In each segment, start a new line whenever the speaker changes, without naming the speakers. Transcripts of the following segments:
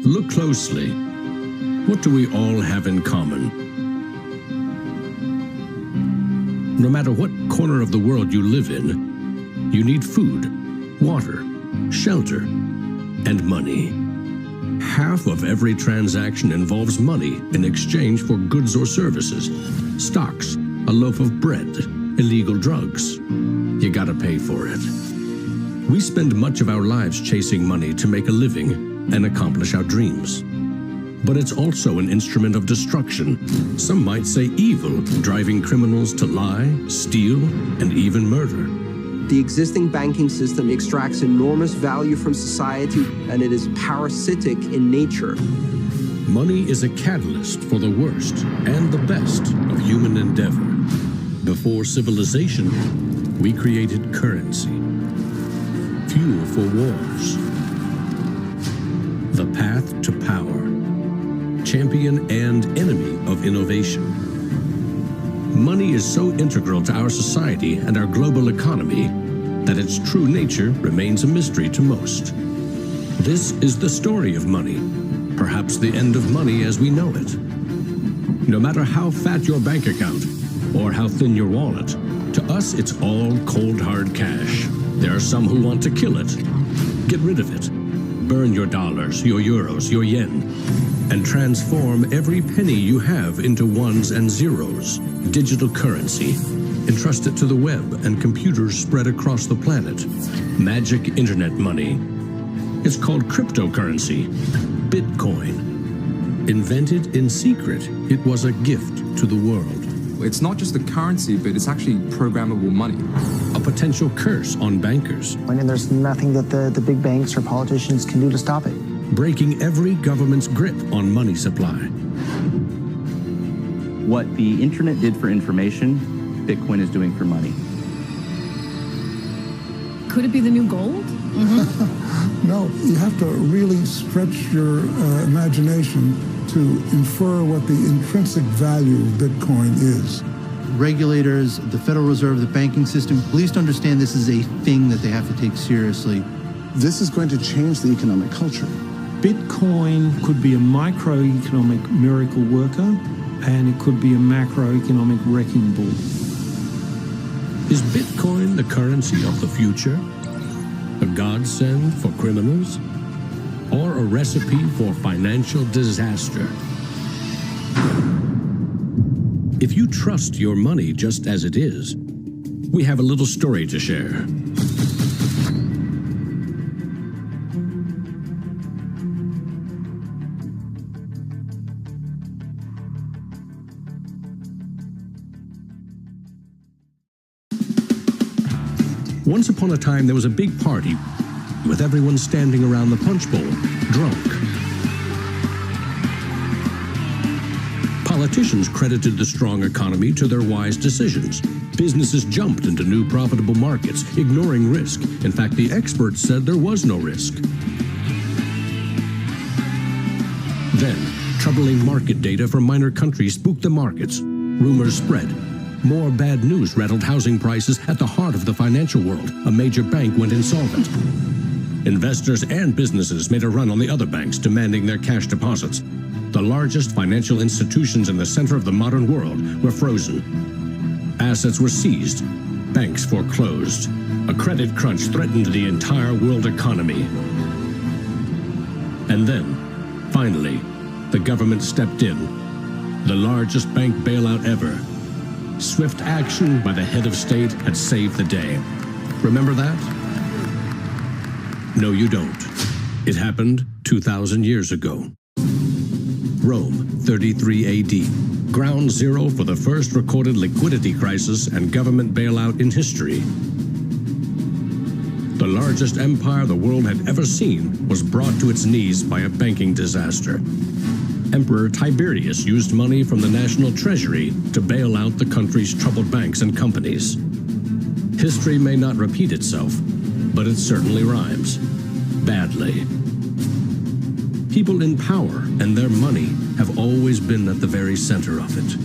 Look closely. What do we all have in common? No matter what corner of the world you live in, you need food, water, shelter, and money. Half of every transaction involves money in exchange for goods or services, stocks, a loaf of bread, illegal drugs. You gotta pay for it. We spend much of our lives chasing money to make a living and accomplish our dreams. But it's also an instrument of destruction. Some might say evil, driving criminals to lie, steal, and even murder.
The existing banking system extracts enormous value from society, and it is parasitic in nature.
Money is a catalyst for the worst and the best of human endeavor. Before civilization, we created currency, fuel for wars, the path to power, champion and enemy of innovation. Money is so integral to our society and our global economy that its true nature remains a mystery to most. This is the story of money, perhaps the end of money as we know it. No matter how fat your bank account or how thin your wallet, to us it's all cold hard cash. There are some who want to kill it. Get rid of it. Burn your dollars, your euros, your yen, and transform every penny you have into ones and zeros, digital currency. Entrust it to the web and computers spread across the planet. Magic internet money. It's called cryptocurrency, Bitcoin. Invented in secret, it was a gift to the world.
It's not just a currency, but it's actually programmable money.
A potential curse on bankers.
And there's nothing that the big banks or politicians can do to stop it.
Breaking every government's grip on money supply.
What the internet did for information, Bitcoin is doing for money.
Could it be the new gold?
No, you have to really stretch your imagination to infer what the intrinsic value of Bitcoin is.
Regulators, the Federal Reserve, the banking system, at least understand this is a thing that they have to take seriously.
This is going to change the economic culture.
Bitcoin could be a microeconomic miracle worker, and it could be a macroeconomic wrecking ball.
Is Bitcoin the currency of the future? A godsend for criminals? Or a recipe for financial disaster? If you trust your money just as it is, we have a little story to share. Once upon a time, there was a big party with everyone standing around the punch bowl, drunk. Politicians credited the strong economy to their wise decisions. Businesses jumped into new profitable markets, ignoring risk. In fact, the experts said there was no risk. Then, troubling market data from minor countries spooked the markets. Rumors spread. More bad news rattled housing prices at the heart of the financial world. A major bank went insolvent. Investors and businesses made a run on the other banks, demanding their cash deposits. The largest financial institutions in the center of the modern world were frozen. Assets were seized. Banks foreclosed. A credit crunch threatened the entire world economy. And then, finally, the government stepped in. The largest bank bailout ever. Swift action by the head of state had saved the day. Remember that? No, you don't. It happened 2,000 years ago. Rome, 33 AD. Ground zero for the first recorded liquidity crisis and government bailout in history. The largest empire the world had ever seen was brought to its knees by a banking disaster. Emperor Tiberius used money from the national treasury to bail out the country's troubled banks and companies. History may not repeat itself, but it certainly rhymes. Badly. People in power and their money have always been at the very center of it.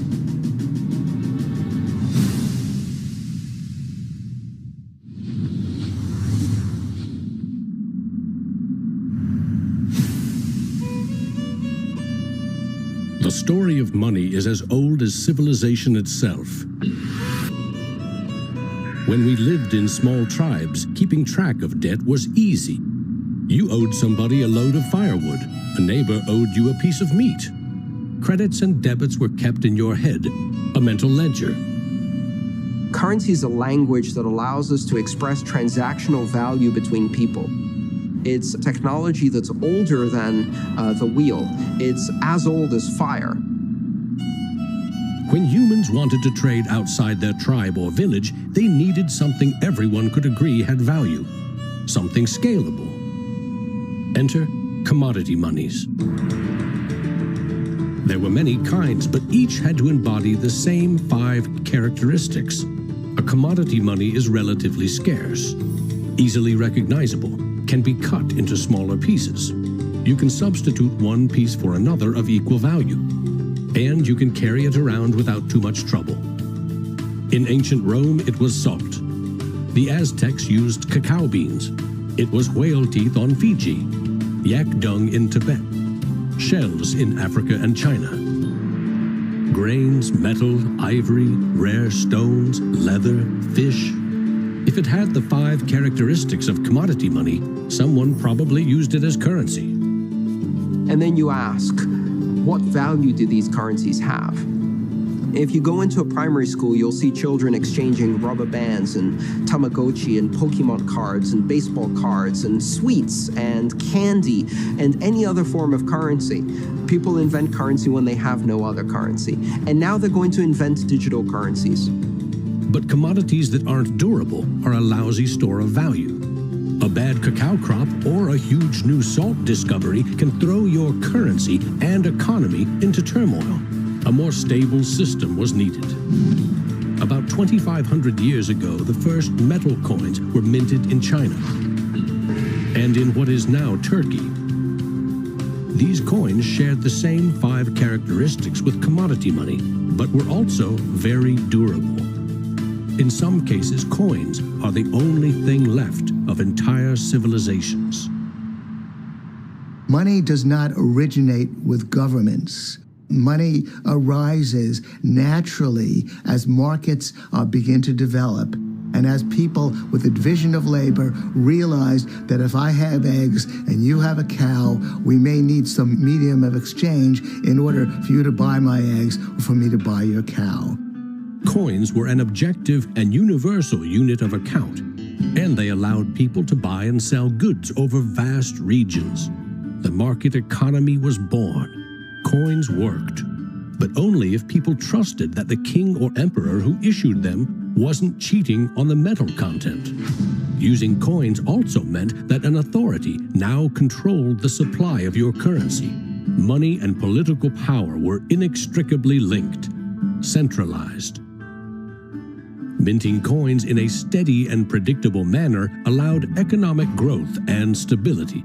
The story of money is as old as civilization itself. When we lived in small tribes, keeping track of debt was easy. You owed somebody a load of firewood. A neighbor owed you a piece of meat. Credits and debits were kept in your head, a mental ledger.
Currency is a language that allows us to express transactional value between people. It's technology that's older than the wheel. It's as old as fire.
When humans wanted to trade outside their tribe or village, they needed something everyone could agree had value, something scalable. Enter commodity monies. There were many kinds, but each had to embody the same 5 characteristics. A commodity money is relatively scarce, easily recognizable, can be cut into smaller pieces. You can substitute one piece for another of equal value, and you can carry it around without too much trouble. In ancient Rome, it was salt. The Aztecs used cacao beans. It was whale teeth on Fiji, yak dung in Tibet, shells in Africa and China. Grains, metal, ivory, rare stones, leather, fish. If it had the 5 characteristics of commodity money, someone probably used it as currency.
And then you ask, what value do these currencies have? If you go into a primary school, you'll see children exchanging rubber bands and Tamagotchi and Pokemon cards and baseball cards and sweets and candy and any other form of currency. People invent currency when they have no other currency. And now they're going to invent digital currencies.
But commodities that aren't durable are a lousy store of value. A bad cacao crop or a huge new salt discovery can throw your currency and economy into turmoil. A more stable system was needed. About 2,500 years ago, the first metal coins were minted in China and in what is now Turkey. These coins shared the same 5 characteristics with commodity money, but were also very durable. In some cases, coins are the only thing left of entire civilizations.
Money does not originate with governments. Money arises naturally as markets begin to develop and as people with a division of labor realize that if I have eggs and you have a cow, we may need some medium of exchange in order for you to buy my eggs or for me to buy your cow.
Coins were an objective and universal unit of account, and they allowed people to buy and sell goods over vast regions. The market economy was born. Coins worked, but only if people trusted that the king or emperor who issued them wasn't cheating on the metal content. Using coins also meant that an authority now controlled the supply of your currency. Money and political power were inextricably linked, centralized. Minting coins in a steady and predictable manner allowed economic growth and stability.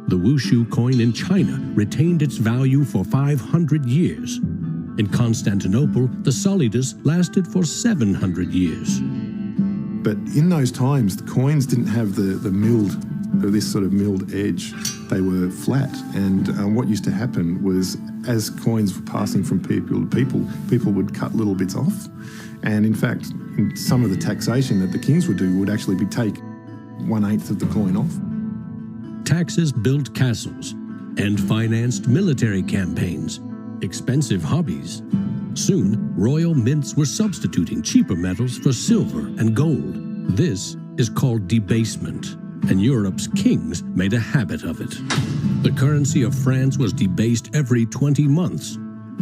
The Wushu coin in China retained its value for 500 years. In Constantinople, the solidus lasted for 700 years.
But in those times, the coins didn't have this sort of milled edge. They were flat. And what used to happen was, as coins were passing from people to people, people would cut little bits off. And in fact, in some of the taxation that the kings would do would actually be take 1/8 of the coin off.
Taxes built castles and financed military campaigns, expensive hobbies. Soon, royal mints were substituting cheaper metals for silver and gold. This is called debasement, and Europe's kings made a habit of it. The currency of France was debased every 20 months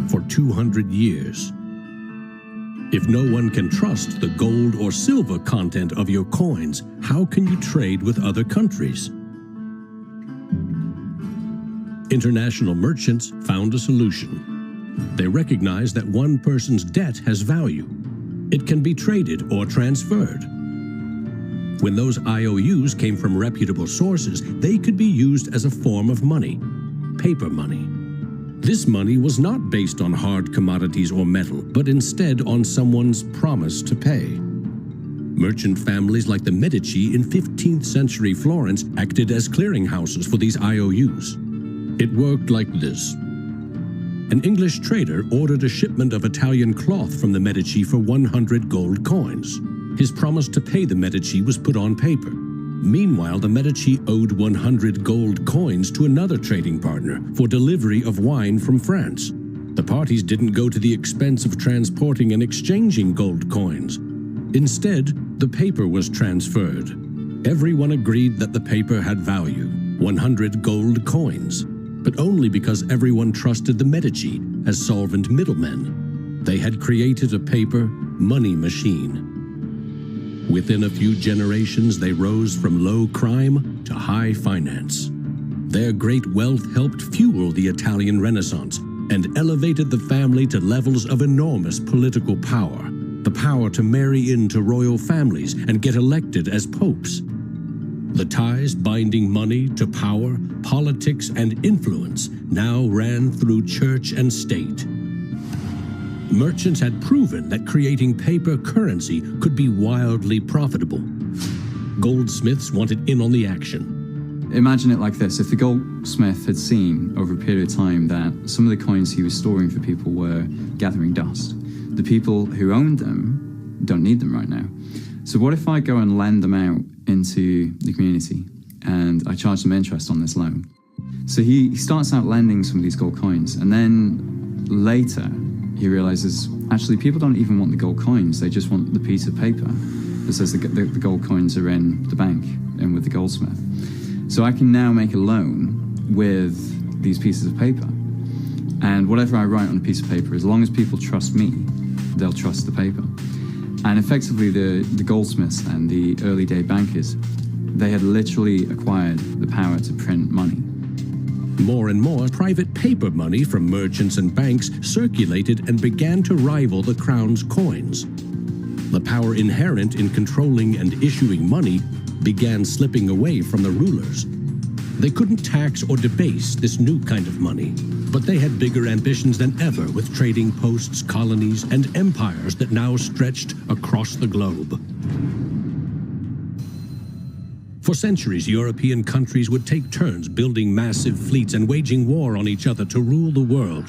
for 200 years. If no one can trust the gold or silver content of your coins, how can you trade with other countries? International merchants found a solution. They recognized that one person's debt has value. It can be traded or transferred. When those IOUs came from reputable sources, they could be used as a form of money, paper money. This money was not based on hard commodities or metal, but instead on someone's promise to pay. Merchant families like the Medici in 15th century Florence acted as clearinghouses for these IOUs. It worked like this. an English trader ordered a shipment of Italian cloth from the Medici for 100 gold coins. His promise to pay the Medici was put on paper. Meanwhile, the Medici owed 100 gold coins to another trading partner for delivery of wine from France. The parties didn't go to the expense of transporting and exchanging gold coins. Instead, the paper was transferred. Everyone agreed that the paper had value, 100 gold coins, but only because everyone trusted the Medici as solvent middlemen. They had created a paper money machine. Within a few generations, they rose from low crime to high finance. Their great wealth helped fuel the Italian Renaissance and elevated the family to levels of enormous political power. The power to marry into royal families and get elected as popes. The ties binding money to power, politics, and influence now ran through church and state. Merchants had proven that creating paper currency could be wildly profitable. Goldsmiths wanted in on the action.
Imagine it like this. If the goldsmith had seen over a period of time that some of the coins he was storing for people were gathering dust, the people who owned them don't need them right now. So what if I go and lend them out into the community and I charge them interest on this loan? So he starts out lending some of these gold coins, and then later he realizes actually people don't even want the gold coins, they just want the piece of paper that says the gold coins are in the bank and with the goldsmith. So I can now make a loan with these pieces of paper, and whatever I write on a piece of paper, as long as people trust me, they'll trust the paper. And effectively the goldsmiths and the early day bankers, they had literally acquired the power to print money.
More and more private paper money from merchants and banks circulated and began to rival the crown's coins. The power inherent in controlling and issuing money began slipping away from the rulers. They couldn't tax or debase this new kind of money, but they had bigger ambitions than ever with trading posts, colonies, and empires that now stretched across the globe. For centuries, European countries would take turns building massive fleets and waging war on each other to rule the world.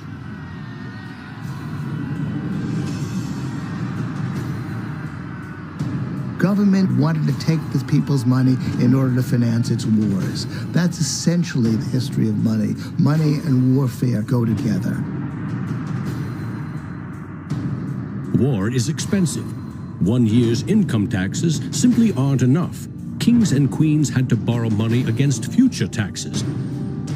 Government wanted to take the people's money in order to finance its wars. That's essentially the history of money. Money and warfare go together.
War is expensive. 1 year's income taxes simply aren't enough. Kings and queens had to borrow money against future taxes.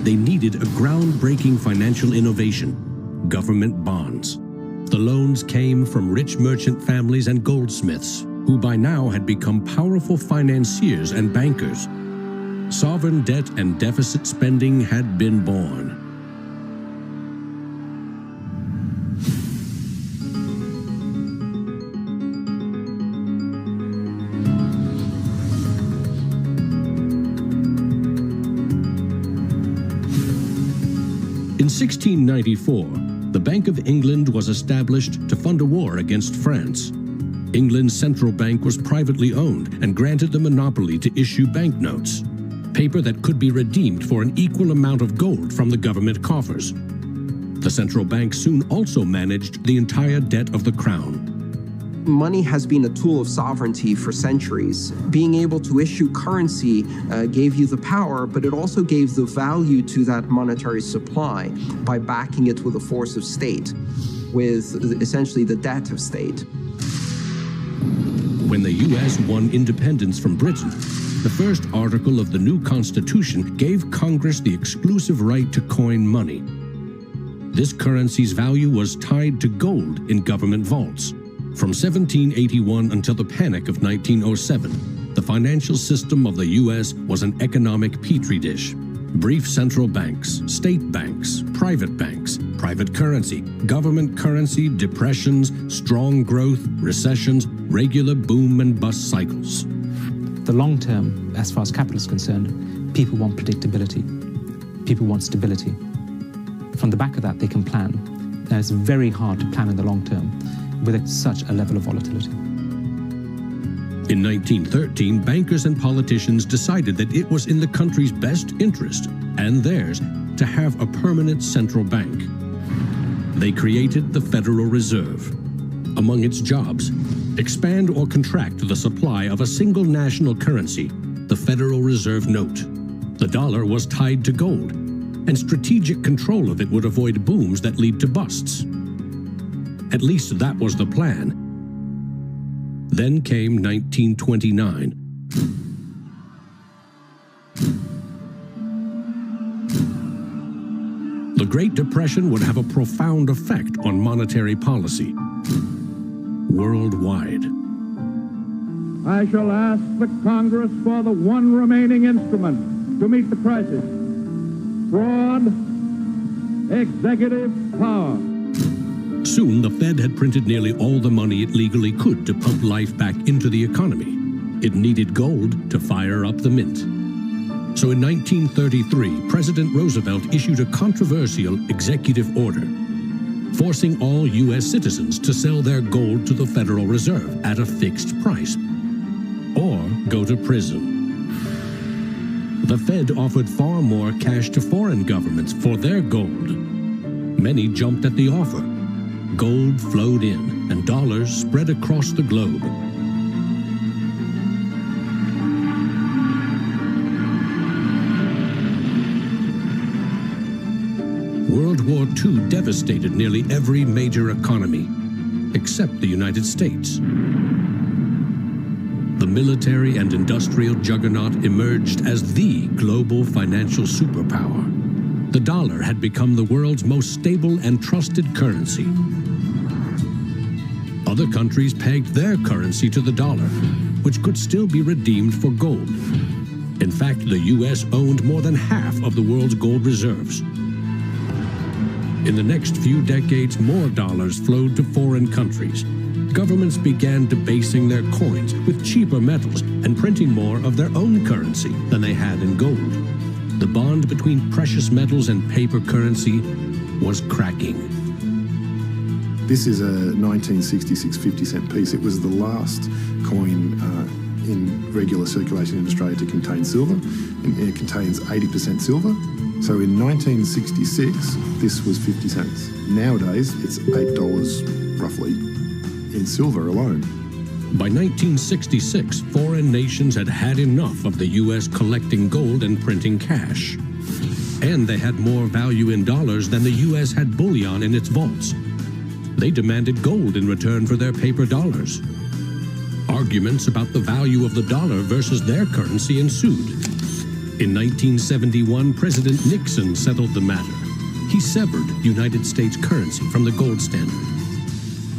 They needed a groundbreaking financial innovation: government bonds. The loans came from rich merchant families and goldsmiths, who by now had become powerful financiers and bankers. Sovereign debt and deficit spending had been born. In 1694, the Bank of England was established to fund a war against France. England's central bank was privately owned and granted the monopoly to issue banknotes, paper that could be redeemed for an equal amount of gold from the government coffers. The central bank soon also managed the entire debt of the crown.
Money has been a tool of sovereignty for centuries. Being able to issue currency gave you the power, but it also gave the value to that monetary supply by backing it with a force of state, with essentially the debt of state.
When the U.S. won independence from Britain, the first article of the new Constitution gave Congress the exclusive right to coin money. This currency's value was tied to gold in government vaults. From 1781 until the Panic of 1907, the financial system of the U.S. was an economic petri dish. Brief central banks, state banks, private currency, government currency, depressions, strong growth, recessions, regular boom and bust cycles.
The long term, as far as capital is concerned, people want predictability. People want stability. From the back of that, they can plan. Now, it's very hard to plan in the long term with such a level of volatility.
In 1913, bankers and politicians decided that it was in the country's best interest, and theirs, to have a permanent central bank. They created the Federal Reserve. Among its jobs, expand or contract the supply of a single national currency, the Federal Reserve note. The dollar was tied to gold, and strategic control of it would avoid booms that lead to busts. At least that was the plan. Then came 1929. The Great Depression would have a profound effect on monetary policy worldwide.
I shall ask the Congress for the one remaining instrument to meet the crisis: broad executive power.
Soon, the Fed had printed nearly all the money it legally could to pump life back into the economy. It needed gold to fire up the mint. So in 1933, President Roosevelt issued a controversial executive order, forcing all U.S. citizens to sell their gold to the Federal Reserve at a fixed price, or go to prison. The Fed offered far more cash to foreign governments for their gold. Many jumped at the offer. Gold flowed in, and dollars spread across the globe. World War II devastated nearly every major economy, except the United States. The military and industrial juggernaut emerged as the global financial superpower. The dollar had become the world's most stable and trusted currency. Other countries pegged their currency to the dollar, which could still be redeemed for gold. In fact, the U.S. owned more than half of the world's gold reserves. In the next few decades, more dollars flowed to foreign countries. Governments began debasing their coins with cheaper metals and printing more of their own currency than they had in gold. The bond between precious metals and paper currency was cracking.
This is a 1966 50-cent piece. It was the last coin in regular circulation in Australia to contain silver, and it contains 80% silver. So in 1966, this was 50 cents. Nowadays, it's $8 roughly in silver alone.
By 1966, foreign nations had had enough of the U.S. collecting gold and printing cash. And they had more value in dollars than the U.S. had bullion in its vaults. They demanded gold in return for their paper dollars. Arguments about the value of the dollar versus their currency ensued. In 1971, President Nixon settled the matter. He severed United States currency from the gold standard.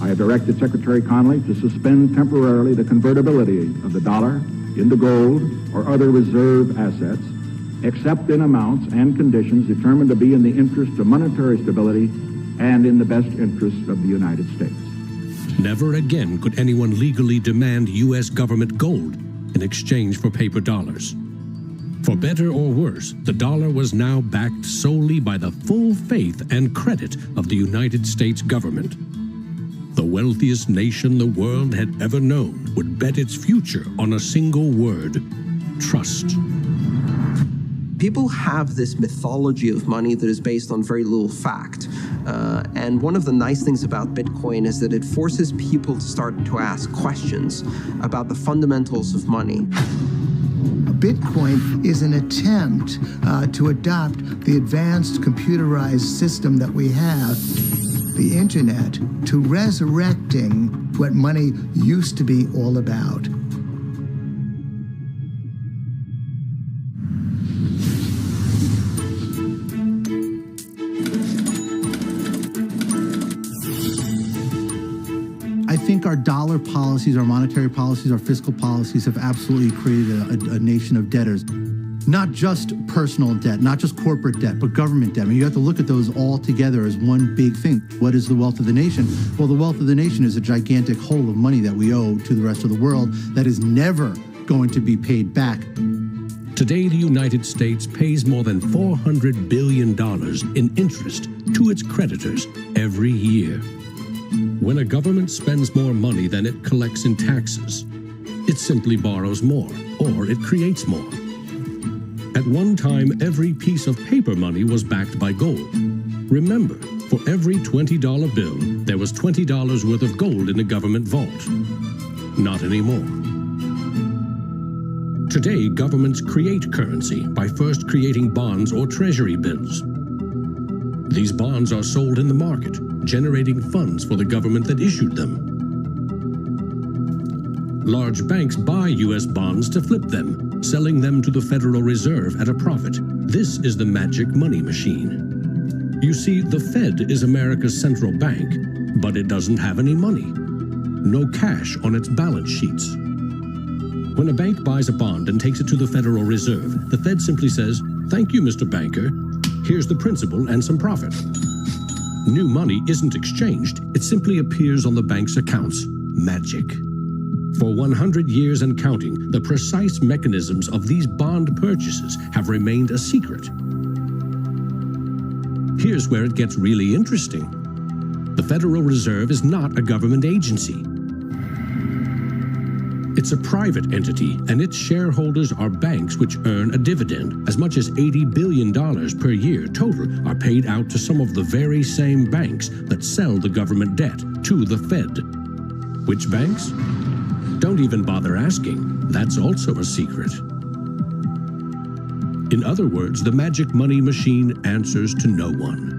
I have directed Secretary Connally to suspend temporarily the convertibility of the dollar into gold or other reserve assets, except in amounts and conditions determined to be in the interest of monetary stability and in the best interest of the United States.
Never again could anyone legally demand U.S. government gold in exchange for paper dollars. For better or worse, the dollar was now backed solely by the full faith and credit of the United States government. The wealthiest nation the world had ever known would bet its future on a single word: trust.
People have this mythology of money that is based on very little fact. And one of the nice things about Bitcoin is that it forces people to start to ask questions about the fundamentals of money.
Bitcoin is an attempt to adopt the advanced computerized system that we have, the internet, to resurrecting what money used to be all about.
I think our dollar policies, our monetary policies, our fiscal policies have absolutely created a nation of debtors. Not just personal debt, not just corporate debt, but government debt. I mean, you have to look at those all together as one big thing. What is the wealth of the nation? Well, the wealth of the nation is a gigantic hole of money that we owe to the rest of the world that is never going to be paid back.
Today, the United States pays more than $400 billion in interest to its creditors every year. When a government spends more money than it collects in taxes, it simply borrows more, or it creates more. At one time, every piece of paper money was backed by gold. Remember, For every $20 bill, there was $20 worth of gold in the government vault. Not anymore. Today, governments create currency by first creating bonds or treasury bills. These bonds are sold in the market, generating funds for the government that issued them. Large banks buy U.S. bonds to flip them, selling them to the Federal Reserve at a profit. This is the magic money machine. You see, the Fed is America's central bank, but it doesn't have any money. No cash on its balance sheets. When a bank buys a bond and takes it to the Federal Reserve, the Fed simply says, "Thank you, Mr. Banker. Here's the principal and some profit." New money isn't exchanged. It simply appears on the bank's accounts. Magic. For 100 years and counting, the precise mechanisms of these bond purchases have remained a secret. Here's where it gets really interesting. The Federal Reserve is not a government agency. It's a private entity, and its shareholders are banks which earn a dividend. As much as $80 billion per year total are paid out to some of the very same banks that sell the government debt to the Fed. Which banks? Don't even bother asking. That's also a secret. In other words, the magic money machine answers to no one.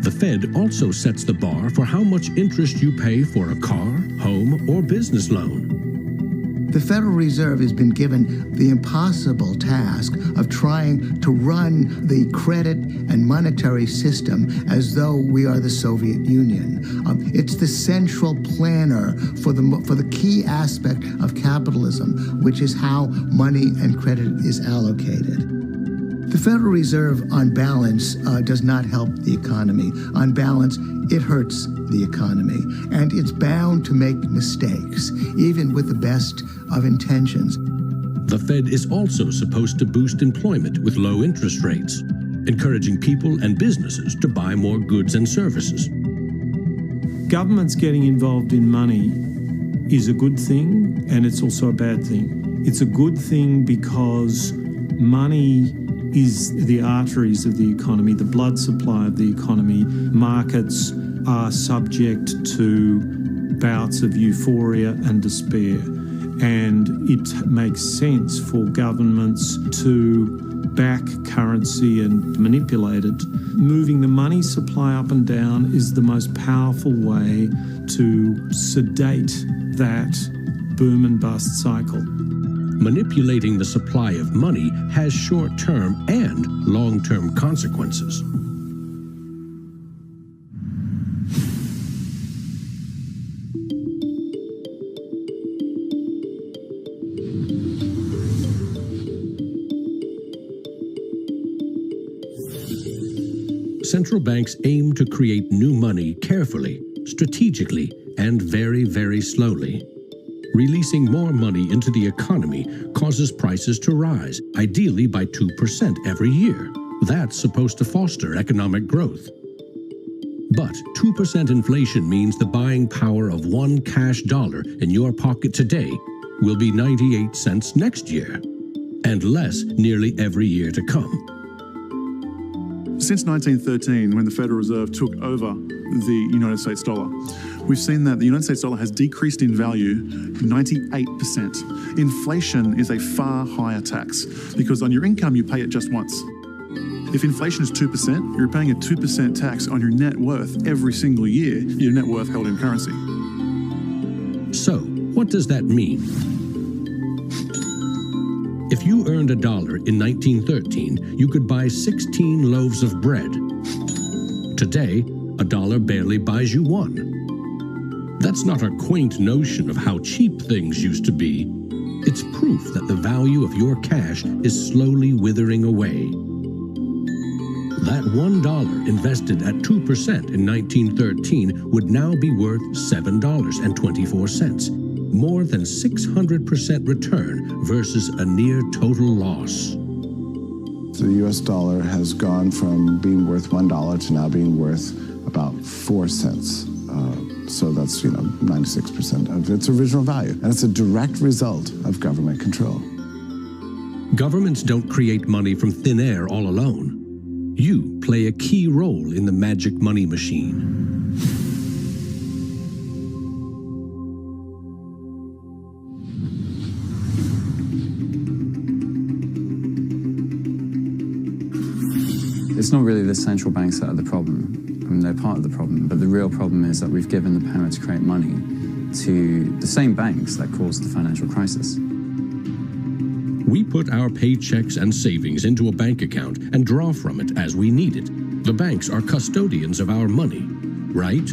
The Fed also sets the bar for how much interest you pay for a car, home, or business loan.
The Federal Reserve has been given the impossible task of trying to run the credit and monetary system as though we are the Soviet Union. It's the central planner for the key aspect of capitalism, which is how money and credit is allocated. The Federal Reserve, on balance, does not help the economy. On balance, it hurts the economy. And it's bound to make mistakes, even with the best of intentions.
The Fed is also supposed to boost employment with low interest rates, encouraging people and businesses to buy more goods and services.
Governments getting involved in money is a good thing, and it's also a bad thing. It's a good thing because money is the arteries of the economy, the blood supply of the economy. Markets are subject to bouts of euphoria and despair. And it makes sense for governments to back currency and manipulate it. Moving the money supply up and down is the most powerful way to sedate that boom and bust cycle.
Manipulating the supply of money has short-term and long-term consequences. Central banks aim to create new money carefully, strategically, and very, very slowly. Releasing more money into the economy causes prices to rise, ideally by 2% every year. That's supposed to foster economic growth. But 2% inflation means the buying power of one cash dollar in your pocket today will be 98 cents next year, and less nearly every year to come.
Since 1913, when the Federal Reserve took over the United States dollar, we've seen that the United States dollar has decreased in value 98%. Inflation is a far higher tax because on your income you pay it just once. If inflation is 2%, you're paying a 2% tax on your net worth every single year, your net worth held in currency.
So, what does that mean? If you earned $1 in 1913, you could buy 16 loaves of bread. Today, $1 barely buys you one. That's not a quaint notion of how cheap things used to be. It's proof that the value of your cash is slowly withering away. That $1 invested at 2% in 1913 would now be worth $7.24. More than 600% return versus a near total loss.
The US dollar has gone from being worth $1 to now being worth about 4 cents. So that's, 96% of its original value. And it's a direct result of government control.
Governments don't create money from thin air all alone. You play play a key role in the magic money machine.
It's not really the central banks that are the problem. I mean, they're part of the problem, but the real problem is that we've given the power to create money to the same banks that caused the financial crisis.
We put our paychecks and savings into a bank account and draw from it as we need it. The banks are custodians of our money. Right?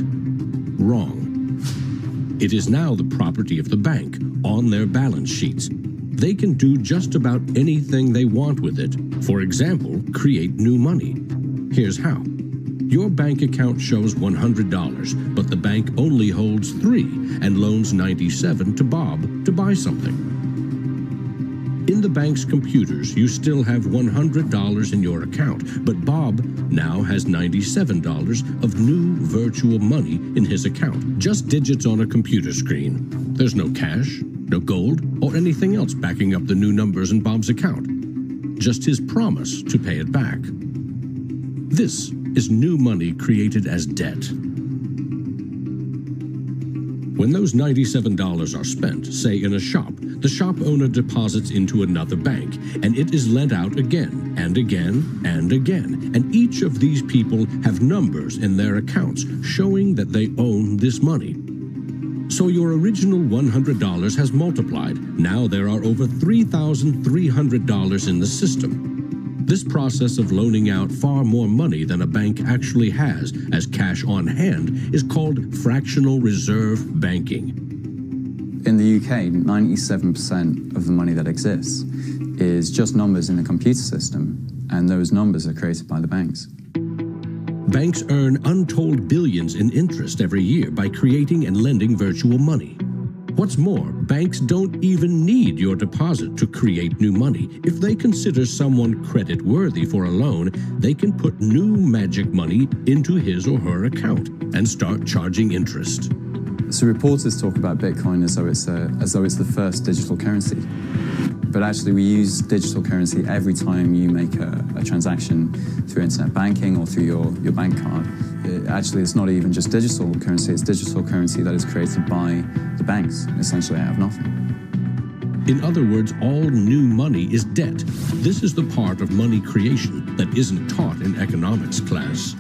Wrong. It is now the property of the bank on their balance sheets. They can do just about anything they want with it. For example, create new money. Here's how. Your bank account shows $100, but the bank only holds $3 and loans $97 to Bob to buy something. In the bank's computers, you still have $100 in your account, but Bob now has $97 of new virtual money in his account. Just digits on a computer screen. There's no cash, no gold, or anything else backing up the new numbers in Bob's account. Just his promise to pay it back. This is new money created as debt. When those $97 are spent, say in a shop, the shop owner deposits into another bank, and it is lent out again and again and again. And each of these people have numbers in their accounts showing that they own this money. So your original $100 has multiplied. Now there are over $3,300 in the system. This process of loaning out far more money than a bank actually has as cash on hand is called fractional reserve banking.
In the UK, 97% of the money that exists is just numbers in a computer system, and those numbers are created by the banks.
Banks earn untold billions in interest every year by creating and lending virtual money. What's more, banks don't even need your deposit to create new money. If they consider someone credit-worthy for a loan, they can put new magic money into his or her account and start charging interest.
So reporters talk about Bitcoin as though it's the first digital currency. But actually we use digital currency every time you make a transaction through internet banking or through your bank card. Actually, it's not even just digital currency, it's digital currency that is created by the banks, essentially out of nothing.
In other words, all new money is debt. This is the part of money creation that isn't taught in economics class.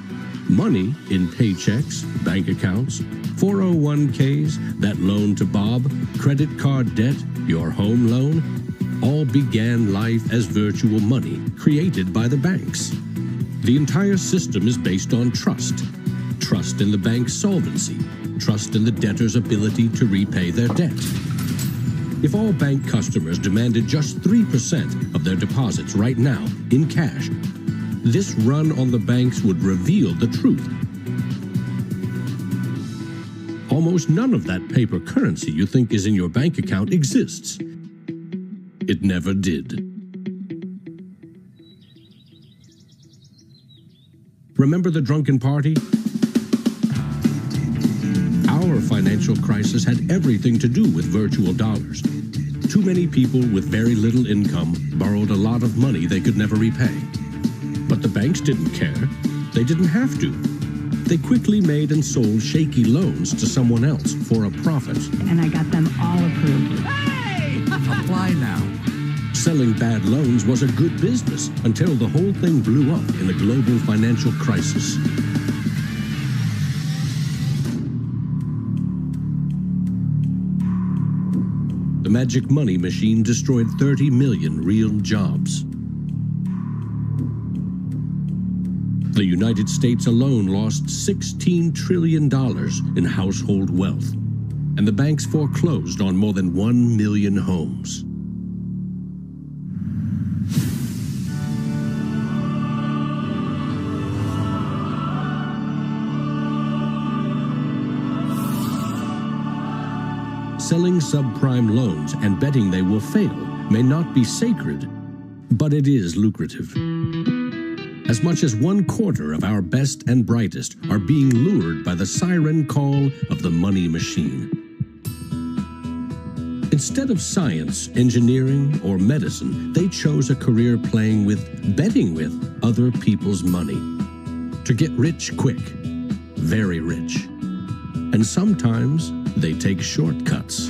Money in paychecks, bank accounts, 401ks, that loan to Bob, credit card debt, your home loan, all began life as virtual money created by the banks. The entire system is based on trust. Trust in the bank's solvency. Trust in the debtor's ability to repay their debt. If all bank customers demanded just 3% of their deposits right now in cash, this run on the banks would reveal the truth. Almost none of that paper currency you think is in your bank account exists. It never did. Remember the drunken party? Our financial crisis had everything to do with virtual dollars. Too many people with very little income borrowed a lot of money they could never repay. But the banks didn't care. They didn't have to. They quickly made and sold shaky loans to someone else for a profit.
And I got them all approved.
Hey! Apply now.
Selling bad loans was a good business until the whole thing blew up in the global financial crisis. The magic money machine destroyed 30 million real jobs. The United States alone lost $16 trillion in household wealth, and the banks foreclosed on more than 1 million homes. Selling subprime loans and betting they will fail may not be sacred, but it is lucrative. As much as 1/4 of our best and brightest are being lured by the siren call of the money machine. Instead of science, engineering, or medicine, they chose a career betting with other people's money. to get rich quick, very rich. And sometimes they take shortcuts.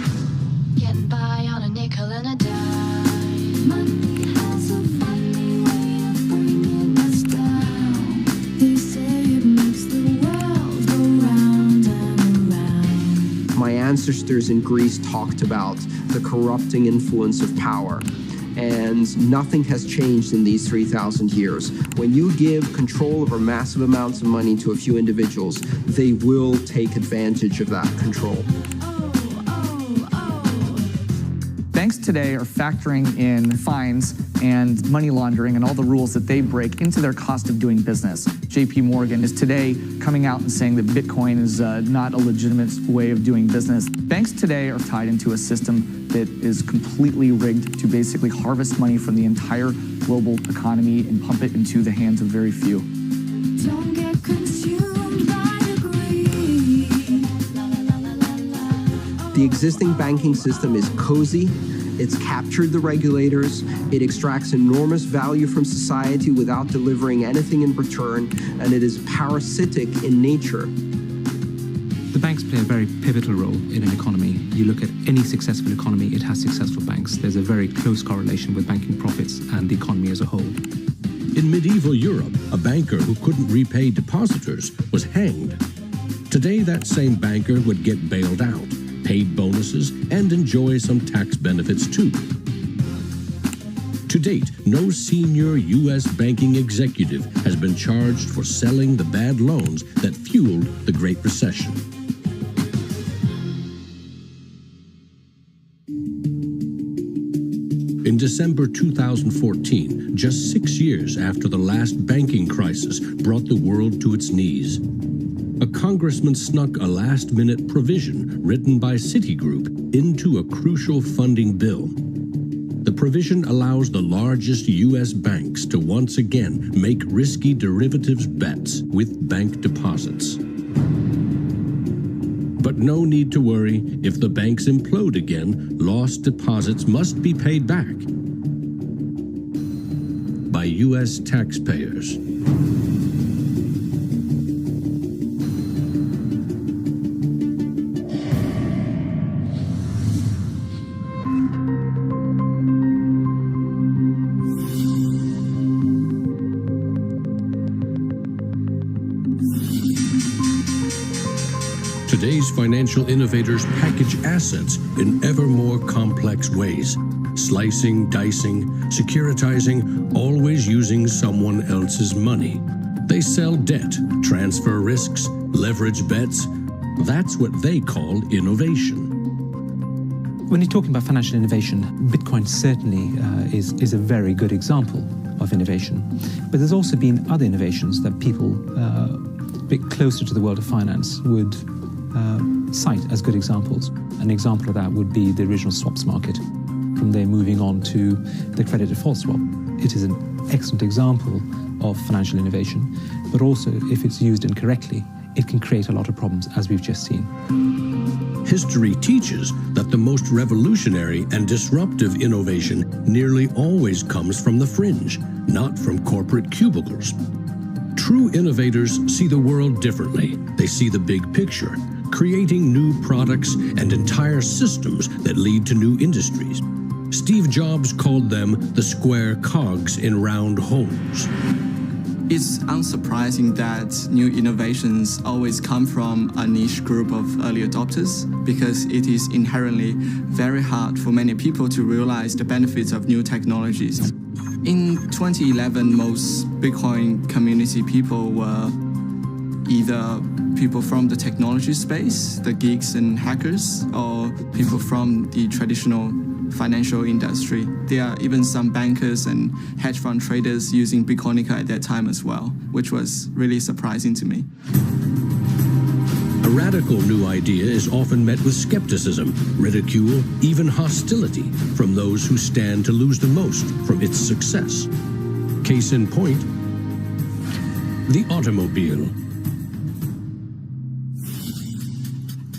Getting by on a nickel and a dime. Money has a funny way of bringing us down. They say it makes the world go round and around.
My ancestors in Greece talked about the corrupting influence of power. And nothing has changed in these 3,000 years. When you give control over massive amounts of money to a few individuals, they will take advantage of that control.
Banks today are factoring in fines and money laundering and all the rules that they break into their cost of doing business. JP Morgan is today coming out and saying that Bitcoin is not a legitimate way of doing business. Banks today are tied into a system that is completely rigged to basically harvest money from the entire global economy and pump it into the hands of very few.
Don't get consumed by the greed.
The existing banking system is cozy. It's captured the regulators. It extracts enormous value from society without delivering anything in return, and it is parasitic in nature.
The banks play a very pivotal role in an economy. You look at any successful economy, it has successful banks. There's a very close correlation with banking profits and the economy as a whole.
In medieval Europe, a banker who couldn't repay depositors was hanged. Today, that same banker would get bailed out, paid bonuses, and enjoy some tax benefits too. To date, no senior U.S. banking executive has been charged for selling the bad loans that fueled the Great Recession. In December 2014, just 6 years after the last banking crisis brought the world to its knees, a congressman snuck a last-minute provision written by Citigroup into a crucial funding bill. The provision allows the largest U.S. banks to once again make risky derivatives bets with bank deposits. But no need to worry. If the banks implode again, lost deposits must be paid back by U.S. taxpayers. Today's financial innovators package assets in ever more complex ways, slicing, dicing, securitizing, always using someone else's money. They sell debt, transfer risks, leverage bets. That's what they call innovation.
When you're talking about financial innovation, Bitcoin certainly is a very good example of innovation. But there's also been other innovations that people a bit closer to the world of finance would cite as good examples. An example of that would be the original swaps market. From there moving on to the credit default swap. It is an excellent example of financial innovation, but also if it's used incorrectly, it can create a lot of problems, as we've just seen.
History teaches that the most revolutionary and disruptive innovation nearly always comes from the fringe, not from corporate cubicles. True innovators see the world differently. They see the big picture, creating new products and entire systems that lead to new industries. Steve Jobs called them the square cogs in round holes.
It's unsurprising that new innovations always come from a niche group of early adopters because it is inherently very hard for many people to realize the benefits of new technologies. In 2011, most Bitcoin community people were either people from the technology space, the geeks and hackers, or people from the traditional financial industry. There are even some bankers and hedge fund traders using Bitcoinica at that time as well, which was really surprising to me.
A radical new idea is often met with skepticism, ridicule, even hostility from those who stand to lose the most from its success. Case in point, the automobile.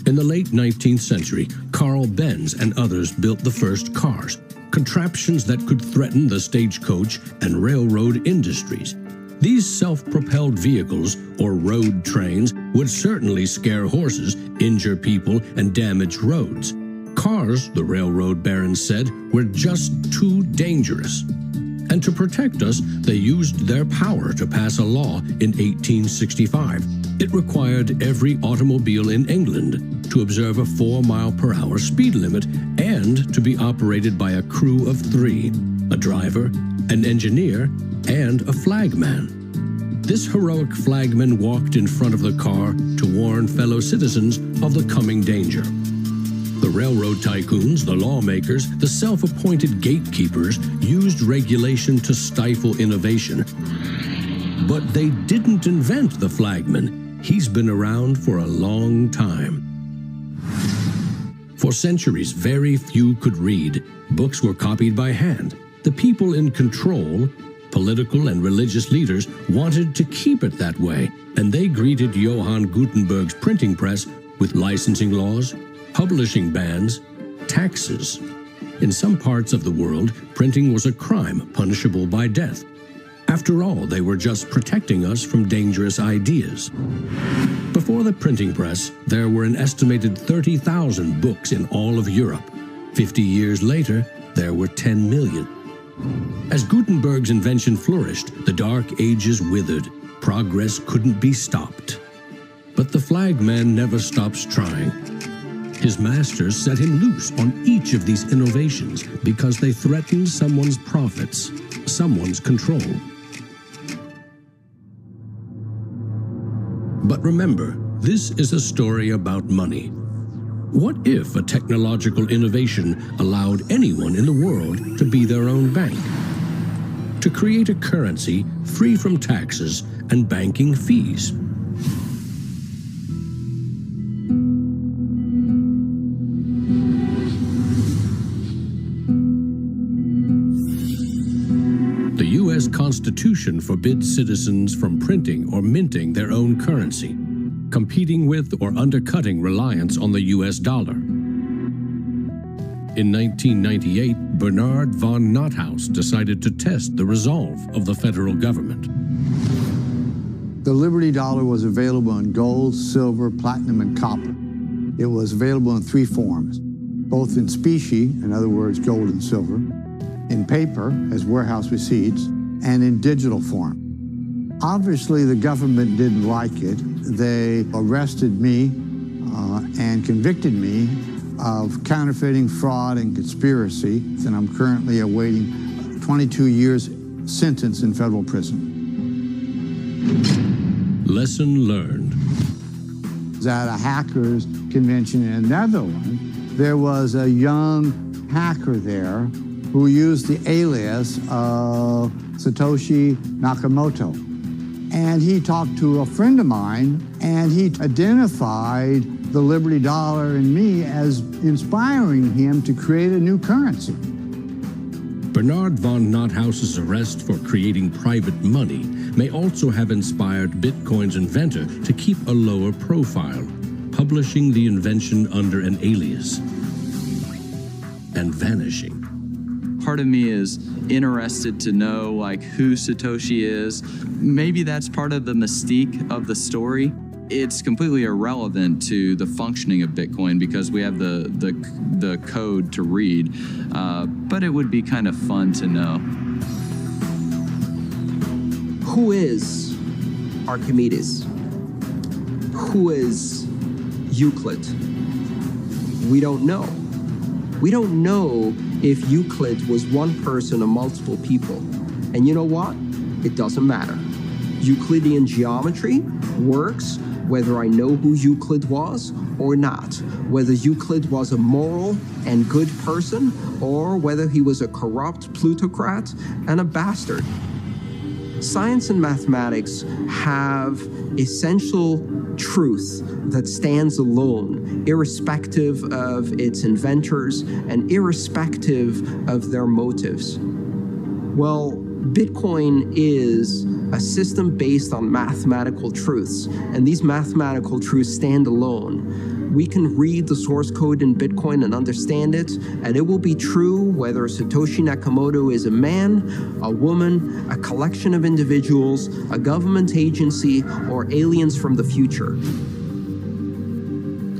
In the late 19th century, Carl Benz and others built the first cars, contraptions that could threaten the stagecoach and railroad industries. These self-propelled vehicles, or road trains, would certainly scare horses, injure people, and damage roads. Cars, the railroad barons said, were just too dangerous. And to protect us, they used their power to pass a law in 1865. It required every automobile in England to observe a 4-mile-per-hour speed limit and to be operated by a crew of 3, a driver, an engineer, and a flagman. This heroic flagman walked in front of the car to warn fellow citizens of the coming danger. The railroad tycoons, the lawmakers, the self-appointed gatekeepers used regulation to stifle innovation. But they didn't invent the flagman. He's been around for a long time. For centuries, very few could read. Books were copied by hand. The people in control, political and religious leaders, wanted to keep it that way, and they greeted Johann Gutenberg's printing press with licensing laws, publishing bans, taxes. In some parts of the world, printing was a crime punishable by death. After all, they were just protecting us from dangerous ideas. Before the printing press, there were an estimated 30,000 books in all of Europe. 50 years later, there were 10 million. As Gutenberg's invention flourished, the Dark Ages withered. Progress couldn't be stopped. But the flagman never stops trying. His masters set him loose on each of these innovations because they threatened someone's profits, someone's control. But remember, this is a story about money. What if a technological innovation allowed anyone in the world to be their own bank? To create a currency free from taxes and banking fees? The U.S. Constitution forbids citizens from printing or minting their own currency, competing with or undercutting reliance on the U.S. dollar. In 1998, Bernard von Nothaus decided to test the resolve of the federal government.
The Liberty Dollar was available in gold, silver, platinum, and copper. It was available in 3 forms, both in specie, in other words, gold and silver, in paper, as warehouse receipts, and in digital form. Obviously, the government didn't like it. They arrested me and convicted me of counterfeiting, fraud, and conspiracy, and I'm currently awaiting 22 years sentence in federal prison.
Lesson learned.
At a hackers convention in the Netherlands, there was a young hacker there who used the alias of Satoshi Nakamoto. And he talked to a friend of mine, and he identified the Liberty Dollar and me as inspiring him to create a new currency.
Bernard von Nothaus's arrest for creating private money may also have inspired Bitcoin's inventor to keep a lower profile, publishing the invention under an alias and vanishing.
Part of me is interested to know who Satoshi is. Maybe that's part of the mystique of the story. It's completely irrelevant to the functioning of Bitcoin because we have the code to read, but it would be kind of fun to know.
Who is Archimedes? Who is Euclid? We don't know. We don't know if Euclid was one person or multiple people. And you know what? It doesn't matter. Euclidean geometry works whether I know who Euclid was or not, whether Euclid was a moral and good person or whether he was a corrupt plutocrat and a bastard. Science and mathematics have essential truth that stands alone, irrespective of its inventors and irrespective of their motives. Well, Bitcoin is a system based on mathematical truths, and these mathematical truths stand alone. We can read the source code in Bitcoin and understand it, and it will be true whether Satoshi Nakamoto is a man, a woman, a collection of individuals, a government agency, or aliens from the future.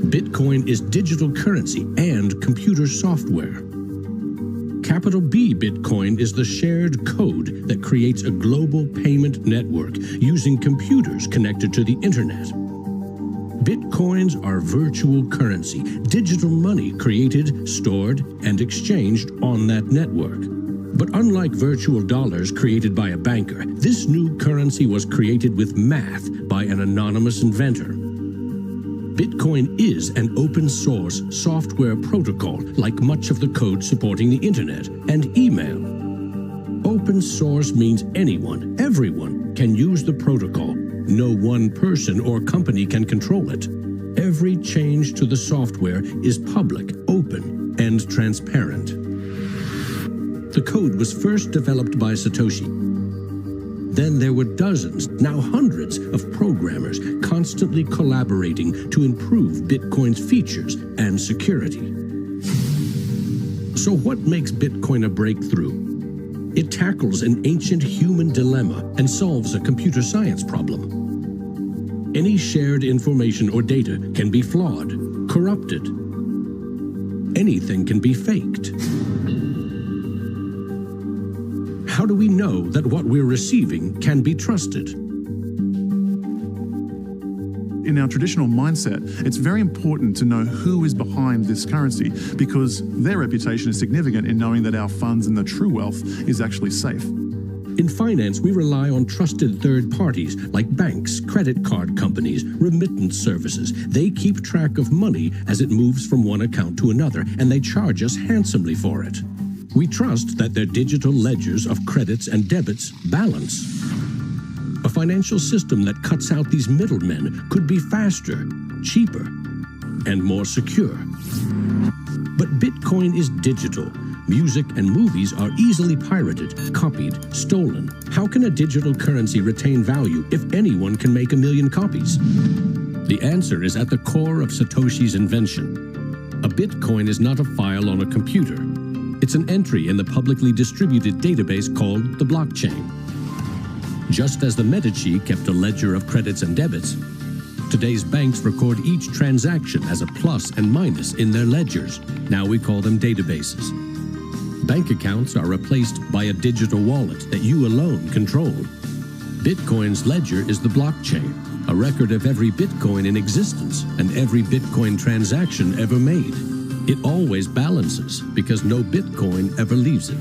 Bitcoin is digital currency and computer software. Capital B Bitcoin is the shared code that creates a global payment network using computers connected to the internet. Bitcoins are virtual currency, digital money created, stored, and exchanged on that network. But unlike virtual dollars created by a banker, this new currency was created with math by an anonymous inventor. Bitcoin is an open-source software protocol, like much of the code supporting the internet and email. Open source means anyone, everyone, can use the protocol. No one person or company can control it. Every change to the software is public, open, and transparent. The code was first developed by Satoshi. Then there were dozens, now hundreds, of programmers constantly collaborating to improve Bitcoin's features and security. So what makes Bitcoin a breakthrough? It tackles an ancient human dilemma and solves a computer science problem. Any shared information or data can be flawed, corrupted. Anything can be faked. How do we know that what we're receiving can be trusted?
In our traditional mindset, it's very important to know who is behind this currency because their reputation is significant in knowing that our funds and the true wealth is actually safe.
In finance, we rely on trusted third parties like banks, credit card companies, remittance services. They keep track of money as it moves from one account to another, and they charge us handsomely for it. We trust that their digital ledgers of credits and debits balance. A financial system that cuts out these middlemen could be faster, cheaper, and more secure. But Bitcoin is digital. Music and movies are easily pirated, copied, stolen. How can a digital currency retain value if anyone can make 1 million copies? The answer is at the core of Satoshi's invention. A Bitcoin is not a file on a computer. It's an entry in the publicly distributed database called the blockchain. Just as the Medici kept a ledger of credits and debits, today's banks record each transaction as a plus and minus in their ledgers. Now we call them databases. Bank accounts are replaced by a digital wallet that you alone control. Bitcoin's ledger is the blockchain, a record of every Bitcoin in existence and every Bitcoin transaction ever made. It always balances because no Bitcoin ever leaves it.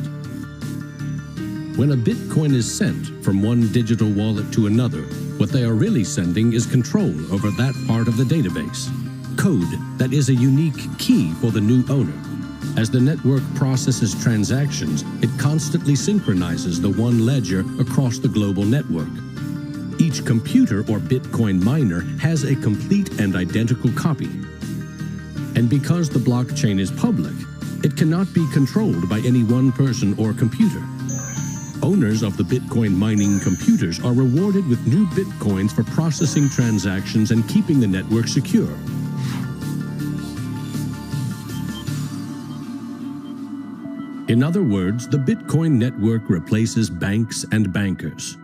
When a Bitcoin is sent from one digital wallet to another, what they are really sending is control over that part of the database. Code that is a unique key for the new owner. As the network processes transactions, it constantly synchronizes the one ledger across the global network. Each computer or Bitcoin miner has a complete and identical copy. And because the blockchain is public, it cannot be controlled by any one person or computer. Owners of the Bitcoin mining computers are rewarded with new Bitcoins for processing transactions and keeping the network secure. In other words, the Bitcoin network replaces banks and bankers.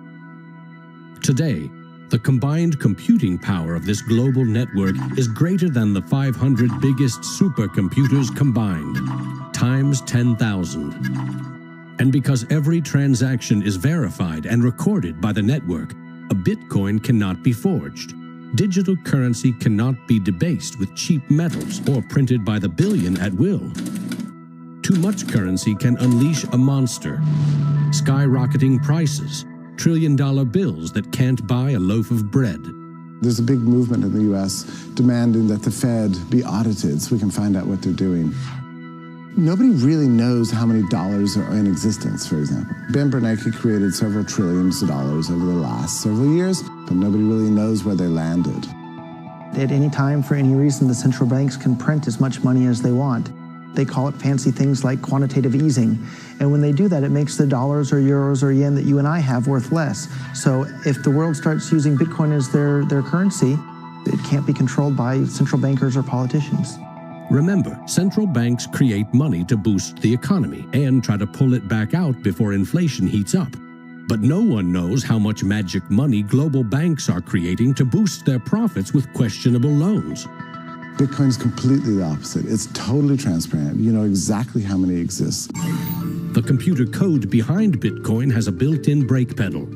Today, the combined computing power of this global network is greater than the 500 biggest supercomputers combined, times 10,000. And because every transaction is verified and recorded by the network, a Bitcoin cannot be forged. Digital currency cannot be debased with cheap metals or printed by the billion at will. Too much currency can unleash a monster, skyrocketing prices, trillion-dollar bills that can't buy a loaf of bread.
There's a big movement in the U.S. demanding that the Fed be audited so we can find out what they're doing. Nobody really knows how many dollars are in existence, for example. Ben Bernanke created several trillions of dollars over the last several years, but nobody really knows where they landed.
At any time, for any reason, the central banks can print as much money as they want. They call it fancy things like quantitative easing. And when they do that, it makes the dollars or euros or yen that you and I have worth less. So if the world starts using Bitcoin as their currency, It can't be controlled by central bankers or politicians.
Remember, central banks create money to boost the economy and try to pull it back out before inflation heats up. But no one knows how much magic money global banks are creating to boost their profits with questionable loans.
Bitcoin's completely the opposite. It's totally transparent. You know exactly how many exist.
The computer code behind Bitcoin has a built-in brake pedal,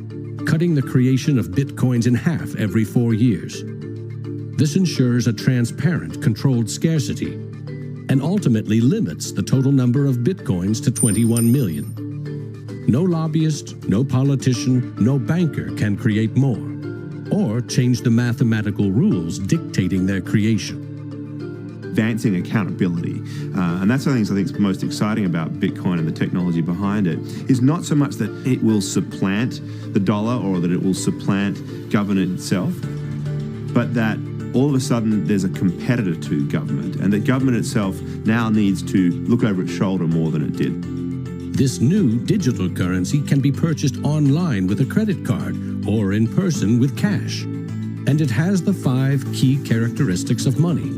cutting the creation of Bitcoins in half every 4 years. This ensures a transparent, controlled scarcity and ultimately limits the total number of Bitcoins to 21 million. No lobbyist, no politician, no banker can create more or change the mathematical rules dictating their creation.
Advancing accountability. And that's one of the things I think is most exciting about Bitcoin and the technology behind it, is not so much that it will supplant the dollar or that it will supplant government itself, but that all of a sudden there's a competitor to government, and that government itself now needs to look over its shoulder more than it did.
This new digital currency can be purchased online with a credit card or in person with cash. And it has the 5 key characteristics of money.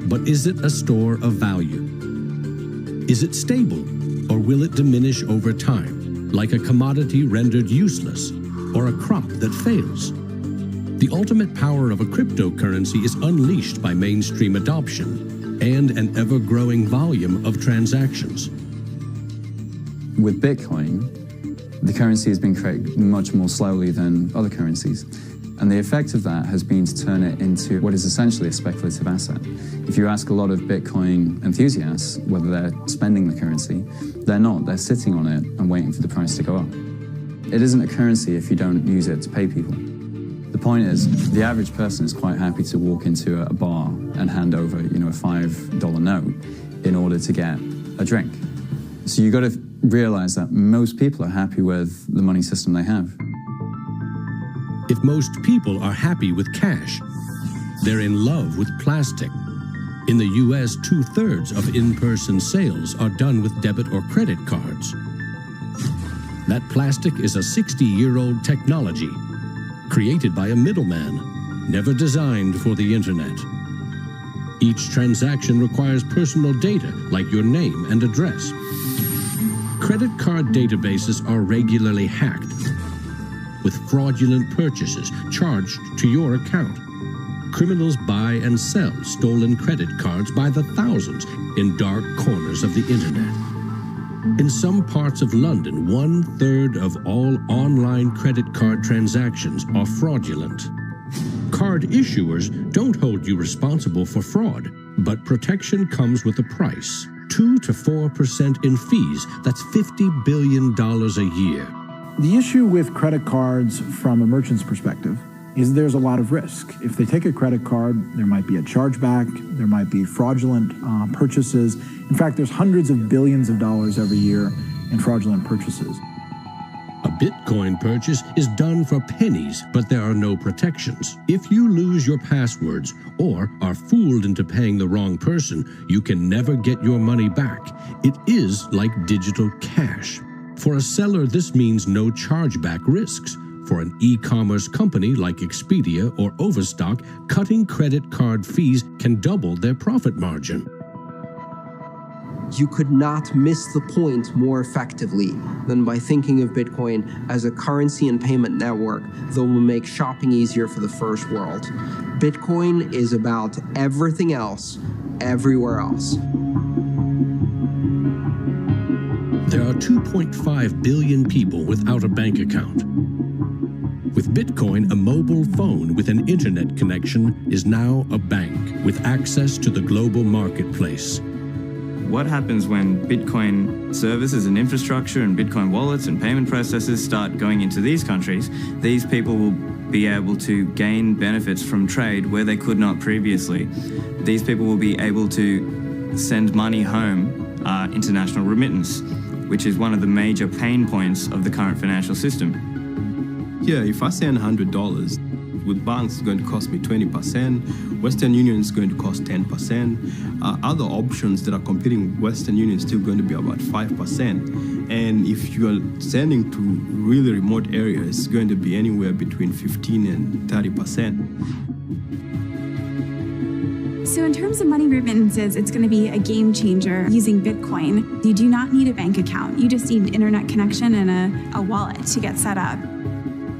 But is it a store of value? Is it stable, or will it diminish over time, like a commodity rendered useless or a crop that fails? The ultimate power of a cryptocurrency is unleashed by mainstream adoption and an ever-growing volume of transactions.
With Bitcoin, the currency has been created much more slowly than other currencies. And the effect of that has been to turn it into what is essentially a speculative asset. If you ask a lot of Bitcoin enthusiasts whether they're spending the currency, they're not. They're sitting on it and waiting for the price to go up. It isn't a currency if you don't use it to pay people. The point is, the average person is quite happy to walk into a bar and hand over, a $5 note in order to get a drink. So you've got to realize that most people are happy with the money system they have.
If most people are happy with cash, they're in love with plastic. In the US, 2/3 of in-person sales are done with debit or credit cards. That plastic is a 60-year-old technology, created by a middleman, never designed for the internet. Each transaction requires personal data, like your name and address. Credit card databases are regularly hacked, with fraudulent purchases charged to your account. Criminals buy and sell stolen credit cards by the thousands in dark corners of the internet. In some parts of London, 1/3 of all online credit card transactions are fraudulent. Card issuers don't hold you responsible for fraud, but protection comes with a price. 2 to 4% in fees. That's $50 billion a year.
The issue with credit cards from a merchant's perspective is there's a lot of risk. If they take a credit card, there might be a chargeback, there might be fraudulent purchases. In fact, there's hundreds of billions of dollars every year in fraudulent purchases.
A Bitcoin purchase is done for pennies, but there are no protections. If you lose your passwords or are fooled into paying the wrong person, you can never get your money back. It is like digital cash. For a seller, this means no chargeback risks. For an e-commerce company like Expedia or Overstock, cutting credit card fees can double their profit margin.
You could not miss the point more effectively than by thinking of Bitcoin as a currency and payment network that will make shopping easier for the first world. Bitcoin is about everything else, everywhere else.
There are 2.5 billion people without a bank account. With Bitcoin, a mobile phone with an internet connection is now a bank with access to the global marketplace.
What happens when Bitcoin services and infrastructure and Bitcoin wallets and payment processors start going into these countries? These people will be able to gain benefits from trade where they could not previously. These people will be able to send money home, international remittance, which is one of the major pain points of the current financial system.
Yeah, if I send $100, with banks it's going to cost me 20%, Western Union is going to cost 10%, other options that are competing with Western Union is still going to be about 5%, and if you are sending to really remote areas, it's going to be anywhere between 15 and 30%.
So in terms of money remittances, it's going to be a game changer using Bitcoin. You do not need a bank account. You just need an internet connection and a wallet to get set up.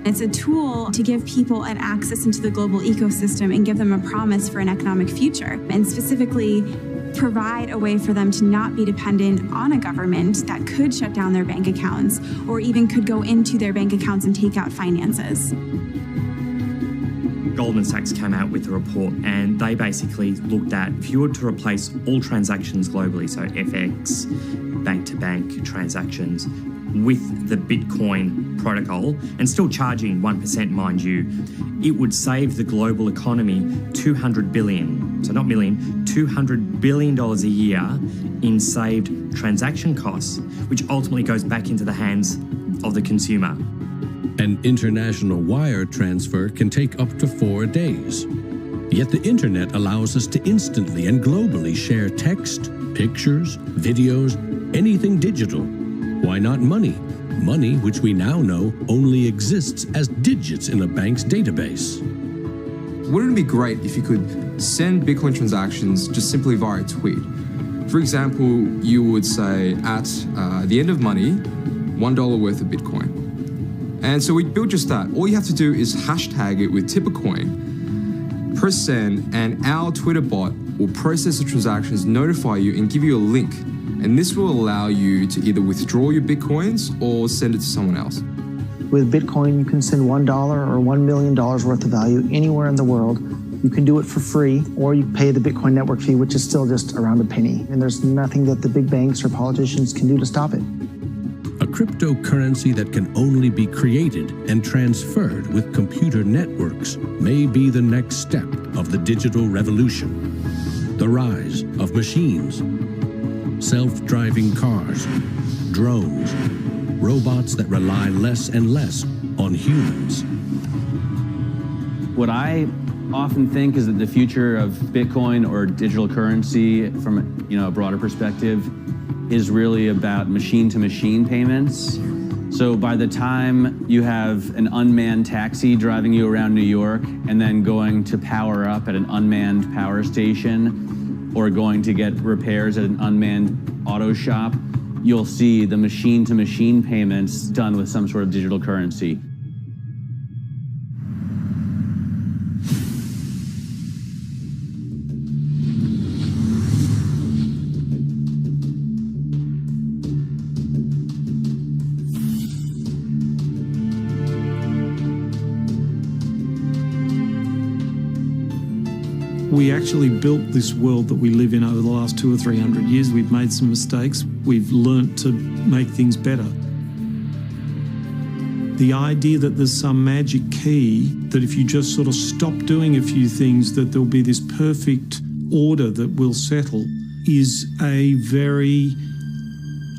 It's a tool to give people an access into the global ecosystem and give them a promise for an economic future, and specifically provide a way for them to not be dependent on a government that could shut down their bank accounts or even could go into their bank accounts and take out finances.
Goldman Sachs came out with a report and they basically looked at if you were to replace all transactions globally, so FX, bank-to-bank transactions, with the Bitcoin protocol, and still charging 1%, mind you, it would save the global economy $200 billion, so not million, $200 billion a year in saved transaction costs, which ultimately goes back into the hands of the consumer.
An international wire transfer can take up to 4 days. Yet the internet allows us to instantly and globally share text, pictures, videos, anything digital. Why not money? Money which we now know only exists as digits in a bank's database.
Wouldn't it be great if you could send Bitcoin transactions just simply via a tweet? For example, you would say at the end of money, $1 worth of Bitcoin. And so we built just that. All you have to do is hashtag it with TipperCoin, press send, and our Twitter bot will process the transactions, notify you, and give you a link. And this will allow you to either withdraw your Bitcoins or send it to someone else.
With Bitcoin, you can send $1 or $1 million worth of value anywhere in the world. You can do it for free, or you pay the Bitcoin network fee, which is still just around a penny. And there's nothing that the big banks or politicians can do to stop it.
A cryptocurrency that can only be created and transferred with computer networks may be the next step of the digital revolution. The rise of machines, self-driving cars, drones, robots that rely less and less on humans.
What I often think is that the future of Bitcoin or digital currency from a broader perspective is really about machine-to-machine payments. So by the time you have an unmanned taxi driving you around New York and then going to power up at an unmanned power station or going to get repairs at an unmanned auto shop, you'll see the machine-to-machine payments done with some sort of digital currency.
We actually built this world that we live in over the last 200 or 300 years. We've made some mistakes. We've learnt to make things better. The idea that there's some magic key, that if you just sort of stop doing a few things, that there'll be this perfect order that will settle, is a very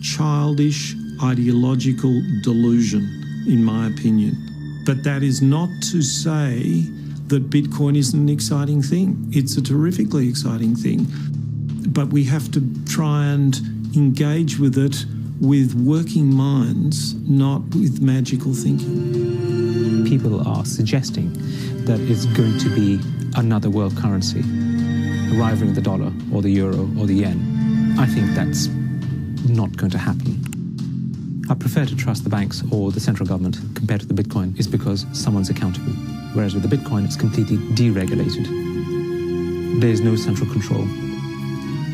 childish ideological delusion, in my opinion. But that is not to say that Bitcoin isn't an exciting thing. It's a terrifically exciting thing. But we have to try and engage with it with working minds, not with magical thinking.
People are suggesting that it's going to be another world currency, rivaling the dollar or the euro or the yen. I think that's not going to happen. I prefer to trust the banks or the central government compared to the Bitcoin is because someone's accountable. Whereas with the Bitcoin, it's completely deregulated. There's no central control.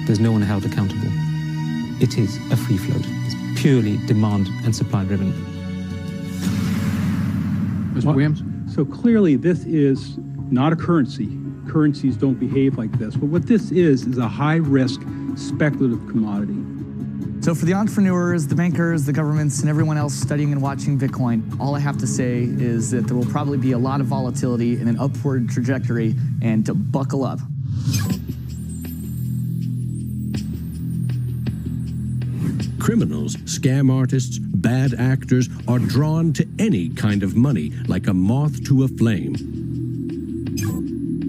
There's no one held accountable. It is a free float. It's purely demand and supply driven.
Mr. Williams? So clearly this is not a currency. Currencies don't behave like this. But what this is a high-risk speculative commodity.
So for the entrepreneurs, the bankers, the governments, and everyone else studying and watching Bitcoin, all I have to say is that there will probably be a lot of volatility and an upward trajectory, and to buckle up.
Criminals, scam artists, bad actors are drawn to any kind of money like a moth to a flame.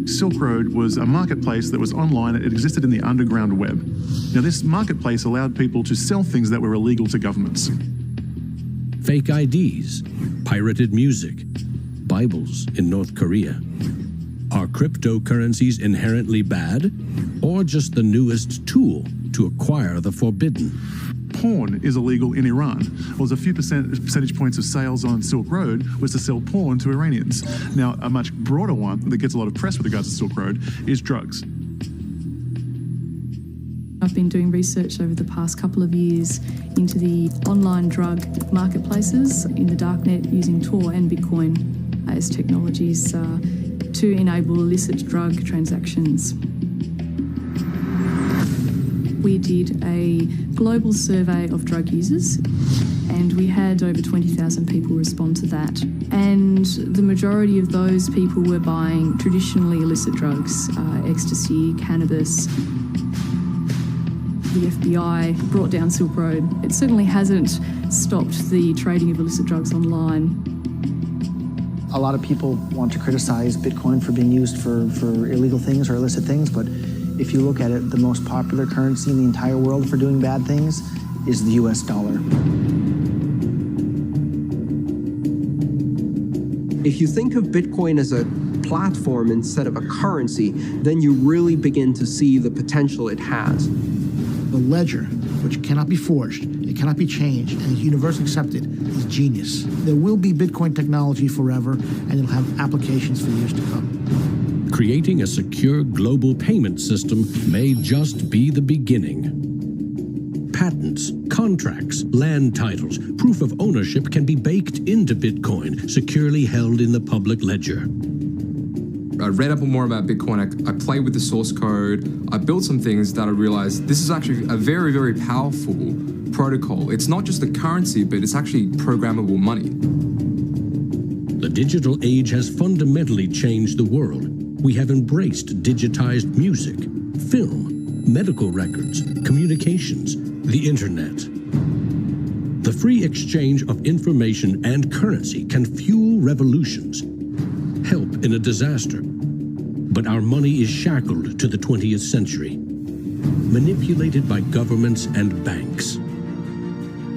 Silk Road was a marketplace that was online. It existed in the underground web. Now, this marketplace allowed people to sell things that were illegal to governments.
Fake IDs, pirated music, Bibles in North Korea. Are cryptocurrencies inherently bad, or just the newest tool to acquire the forbidden?
Porn is illegal in Iran. Well, there's a few percentage points of sales on Silk Road was to sell porn to Iranians. Now, a much broader one that gets a lot of press with regards to Silk Road is drugs.
I've been doing research over the past couple of years into the online drug marketplaces in the darknet using Tor and Bitcoin as technologies to enable illicit drug transactions. We did a global survey of drug users, and we had over 20,000 people respond to that. And the majority of those people were buying traditionally illicit drugs, ecstasy, cannabis. The FBI brought down Silk Road. It certainly hasn't stopped the trading of illicit drugs online.
A lot of people want to criticize Bitcoin for being used for illegal things or illicit things, but if you look at it, the most popular currency in the entire world for doing bad things is the US dollar.
If you think of Bitcoin as a platform instead of a currency, then you really begin to see the potential it has.
The ledger, which cannot be forged, it cannot be changed, and is universally accepted, is genius. There will be Bitcoin technology forever, and it'll have applications for years to come.
Creating a secure global payment system may just be the beginning. Patents, contracts, land titles, proof of ownership can be baked into Bitcoin, securely held in the public ledger.
I read up more about Bitcoin, I played with the source code, I built some things that I realized this is actually a very, very powerful protocol. It's not just a currency, but it's actually programmable money.
The digital age has fundamentally changed the world. We have embraced digitized music, film, medical records, communications, the internet. The free exchange of information and currency can fuel revolutions, help in a disaster. But our money is shackled to the 20th century, manipulated by governments and banks.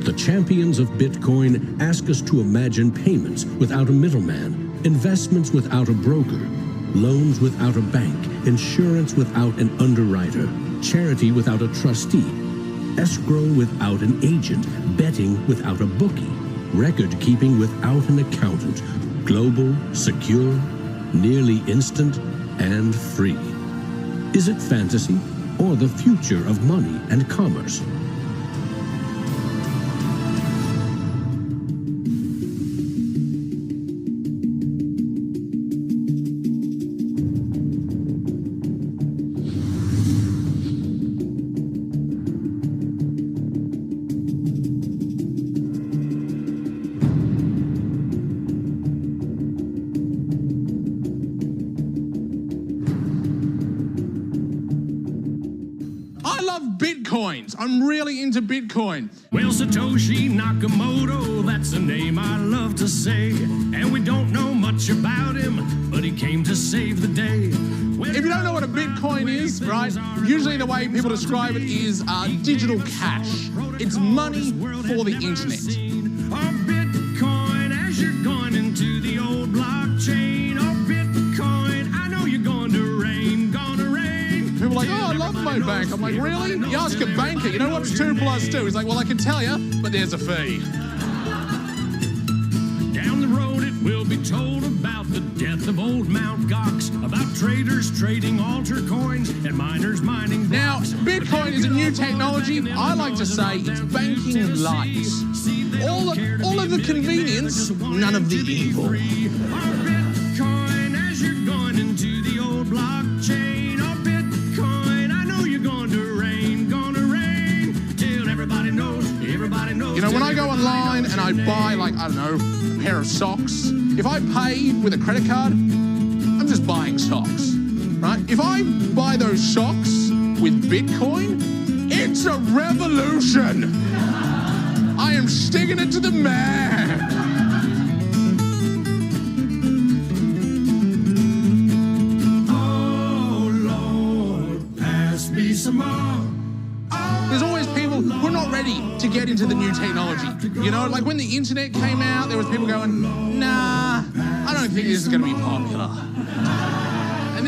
The champions of Bitcoin ask us to imagine payments without a middleman, investments without a broker, loans without a bank, insurance without an underwriter, charity without a trustee, escrow without an agent, betting without a bookie, record keeping without an accountant, global, secure, nearly instant, and free. Is it fantasy or the future of money and commerce?
I'm really into Bitcoin.
Well, Satoshi Nakamoto, that's a name I love to say. And we don't know much about him, but he came to save the day.
If you don't know what a Bitcoin is, right, usually the way people describe it is digital cash. It's money for the internet.
Bitcoin as you're going into the old blockchain. Oh, Bitcoin, I know you're going to rain,
People are like, oh, I love my bank. I'm like, really? You ask a banker, you know what's 2 + 2? He's like, well, I can tell you, but there's a fee.
Down the road it will be told about the death of old Mt. Gox, about traders trading altar coins and miners mining blocks.
Now, Bitcoin is a new technology. I like to say it's banking light. All of the convenience, none of the evil.
Bitcoin as you're going into the old blockchain.
You know, when I go online and I buy, like, I don't know, a pair of socks, if I pay with a credit card, I'm just buying socks, right? If I buy those socks with Bitcoin, it's a revolution. I am sticking it to the man.
Oh, Lord, pass me some more.
There's always people who are not ready to get into the new technology. You know, like when the internet came out, there was people going, nah, I don't think this is going to be popular. And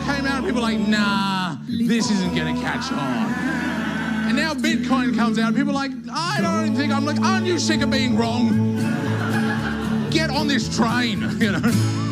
came out and people were like, nah, this isn't going to catch on. And now Bitcoin comes out and people are like, I don't think, I'm like, aren't you sick of being wrong? Get on this train, you know?